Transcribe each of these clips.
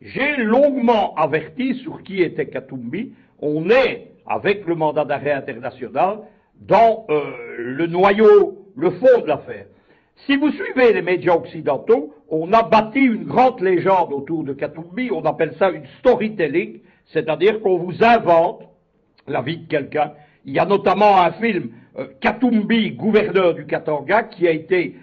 J'ai longuement averti sur qui était Katumbi. On est, avec le mandat d'arrêt international, dans le noyau, le fond de l'affaire. Si vous suivez les médias occidentaux, on a bâti une grande légende autour de Katumbi, on appelle ça une storytelling, c'est-à-dire qu'on vous invente la vie de quelqu'un. Il y a notamment un film, Katumbi, gouverneur du Katanga, qui a été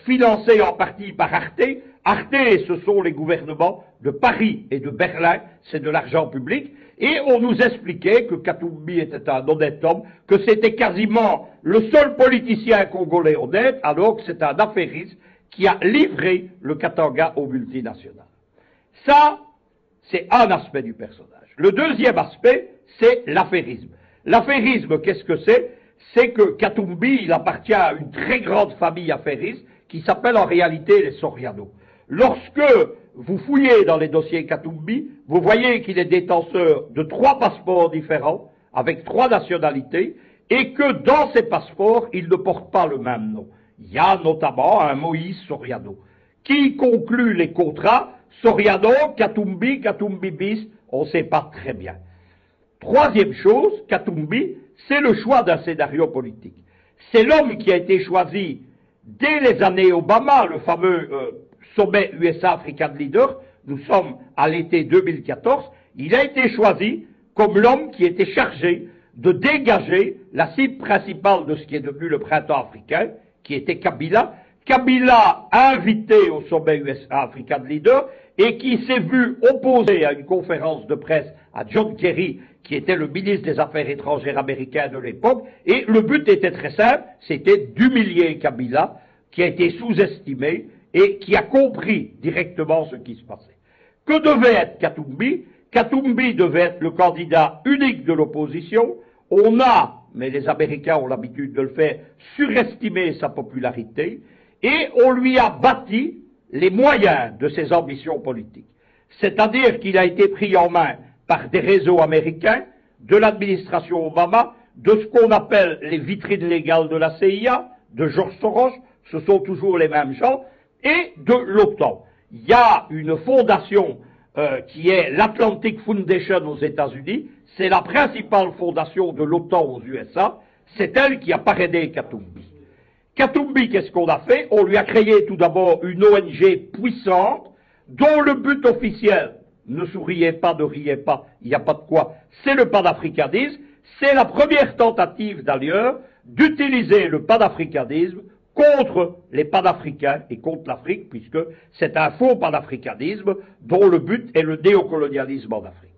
financé en partie par Arte. Arte, ce sont les gouvernements de Paris et de Berlin, c'est de l'argent public, et on nous expliquait que Katumbi était un honnête homme, que c'était quasiment le seul politicien congolais honnête, alors que c'est un affairiste qui a livré le Katanga aux multinationales. Ça, c'est un aspect du personnage. Le deuxième aspect, c'est l'affairisme. L'affairisme, qu'est-ce que c'est? C'est que Katumbi, il appartient à une très grande famille affairiste qui s'appelle en réalité les Soriano. Lorsque vous fouillez dans les dossiers Katumbi, vous voyez qu'il est détenteur de 3 passeports différents, avec 3 nationalités, et que dans ces passeports, il ne porte pas le même nom. Il y a notamment un Moïse Soriano, qui conclut les contrats Soriano, Katumbi, Katumbi bis, on ne sait pas très bien. Troisième chose, Katumbi, c'est le choix d'un scénario politique. C'est l'homme qui a été choisi dès les années Obama, le fameux sommet USA-African Leader, nous sommes à l'été 2014, il a été choisi comme l'homme qui était chargé de dégager la cible principale de ce qui est devenu le printemps africain, qui était Kabila. Kabila invité au sommet USA-African Leader et qui s'est vu opposé à une conférence de presse à John Kerry, qui était le ministre des Affaires étrangères américain de l'époque, et le but était très simple, c'était d'humilier Kabila, qui a été sous-estimé et qui a compris directement ce qui se passait. Que devait être Katumbi? Katumbi devait être le candidat unique de l'opposition. On a, mais les Américains ont l'habitude de le faire, surestimé sa popularité, et on lui a bâti les moyens de ses ambitions politiques. C'est-à-dire qu'il a été pris en main par des réseaux américains, de l'administration Obama, de ce qu'on appelle les vitrines légales de la CIA, de George Soros, ce sont toujours les mêmes gens, et de l'OTAN. Il y a une fondation qui est l'Atlantic Foundation aux États-Unis, c'est la principale fondation de l'OTAN aux USA, c'est elle qui a parrainé Katumbi. Katumbi, qu'est-ce qu'on a fait? On lui a créé tout d'abord une ONG puissante, dont le but officiel, ne souriez pas, ne riez pas, il n'y a pas de quoi, c'est le panafricanisme. C'est la première tentative d'ailleurs d'utiliser le panafricanisme contre les panafricains et contre l'Afrique, puisque c'est un faux panafricanisme dont le but est le néocolonialisme en Afrique.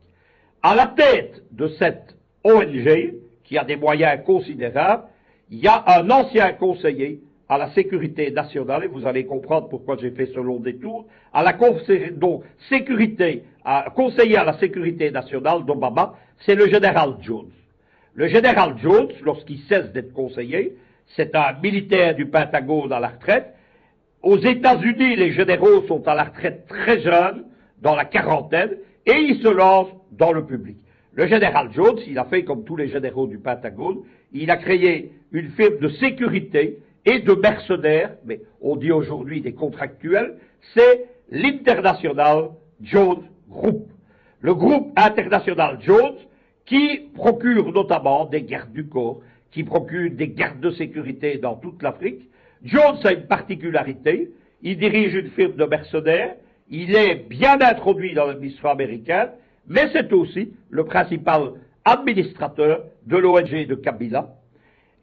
À la tête de cette ONG, qui a des moyens considérables, il y a un ancien conseiller à la sécurité nationale, et vous allez comprendre pourquoi j'ai fait ce long détour, à la conseiller à la sécurité nationale d'Obama, c'est le général Jones. Le général Jones, lorsqu'il cesse d'être conseiller, c'est un militaire du Pentagone à la retraite. Aux États-Unis, les généraux sont à la retraite très jeunes, dans la quarantaine, et ils se lancent dans le public. Le général Jones, il a fait comme tous les généraux du Pentagone, il a créé une firme de sécurité et de mercenaires, mais on dit aujourd'hui des contractuels, c'est l'International Jones Group. Le groupe international Jones qui procure notamment des gardes du corps, qui procure des gardes de sécurité dans toute l'Afrique. Jones a une particularité, il dirige une firme de mercenaires, il est bien introduit dans l'administration américaine, mais c'est aussi le principal administrateur de l'ONG de Kabila.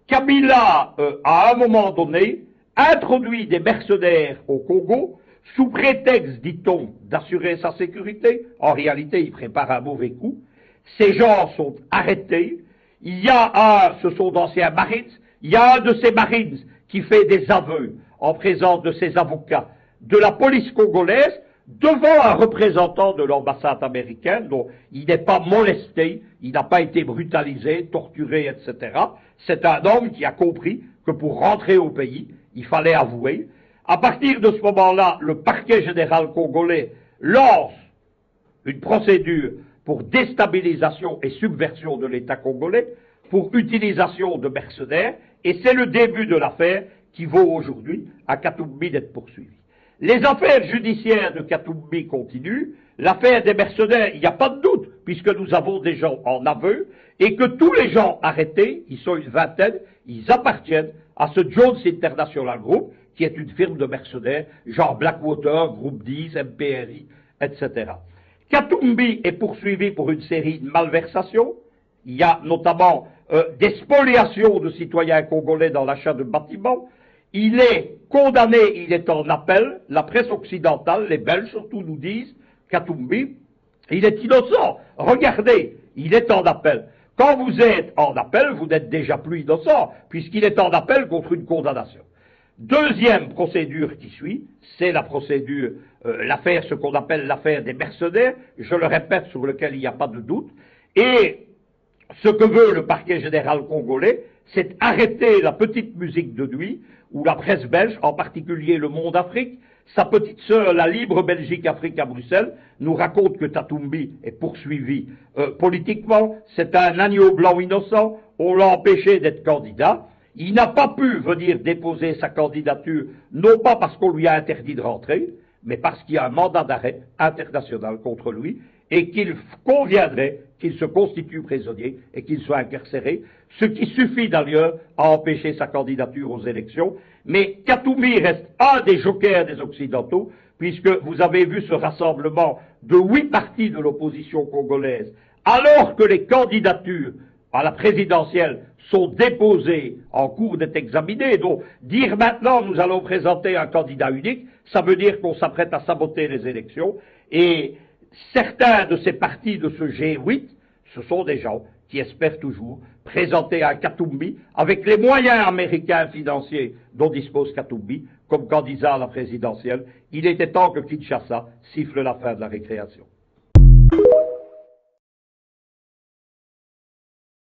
Kabila, à un moment donné, introduit des mercenaires au Congo, sous prétexte, dit-on, d'assurer sa sécurité. En réalité, il prépare un mauvais coup. Ces gens sont arrêtés. Il y a ce sont d'anciens Marines, il y a un de ces Marines qui fait des aveux en présence de ses avocats de la police congolaise devant un représentant de l'ambassade américaine dont il n'est pas molesté, il n'a pas été brutalisé, torturé, etc. C'est un homme qui a compris que pour rentrer au pays, il fallait avouer. À partir de ce moment-là, le parquet général congolais lance une procédure pour déstabilisation et subversion de l'État congolais, pour utilisation de mercenaires, et c'est le début de l'affaire qui vaut aujourd'hui à Katumbi d'être poursuivi. Les affaires judiciaires de Katumbi continuent, l'affaire des mercenaires, il n'y a pas de doute, puisque nous avons des gens en aveu, et que tous les gens arrêtés, ils sont une vingtaine, ils appartiennent à ce Jones International Group, qui est une firme de mercenaires, genre Blackwater, Groupe 10, MPRI, etc. Katumbi est poursuivi pour une série de malversations. Il y a notamment des spoliations de citoyens congolais dans l'achat de bâtiments. Il est condamné, il est en appel. La presse occidentale, les Belges surtout, nous disent, Katumbi, il est innocent. Regardez, il est en appel. Quand vous êtes en appel, vous n'êtes déjà plus innocent, puisqu'il est en appel contre une condamnation. Deuxième procédure qui suit, c'est la procédure, l'affaire, ce qu'on appelle l'affaire des mercenaires, je le répète, sur lequel il n'y a pas de doute, et ce que veut le parquet général congolais, c'est arrêter la petite musique de nuit, où la presse belge, en particulier Le Monde Afrique, sa petite sœur, la Libre Belgique Afrique à Bruxelles, nous raconte que Katumbi est poursuivi politiquement, c'est un agneau blanc innocent, on l'a empêché d'être candidat, il n'a pas pu venir déposer sa candidature, non pas parce qu'on lui a interdit de rentrer, mais parce qu'il y a un mandat d'arrêt international contre lui, et qu'il conviendrait qu'il se constitue prisonnier et qu'il soit incarcéré, ce qui suffit d'ailleurs à empêcher sa candidature aux élections. Mais Katumbi reste un des jokers des Occidentaux, puisque vous avez vu ce rassemblement de 8 partis de l'opposition congolaise, alors que les candidatures à la présidentielle sont déposées en cours d'être examinées. Donc, dire maintenant nous allons présenter un candidat unique, ça veut dire qu'on s'apprête à saboter les élections. Et certains de ces partis de ce G8, ce sont des gens qui espèrent toujours présenter un Katumbi avec les moyens américains financiers dont dispose Katumbi comme candidat à la présidentielle. Il était temps que Kinshasa siffle la fin de la récréation.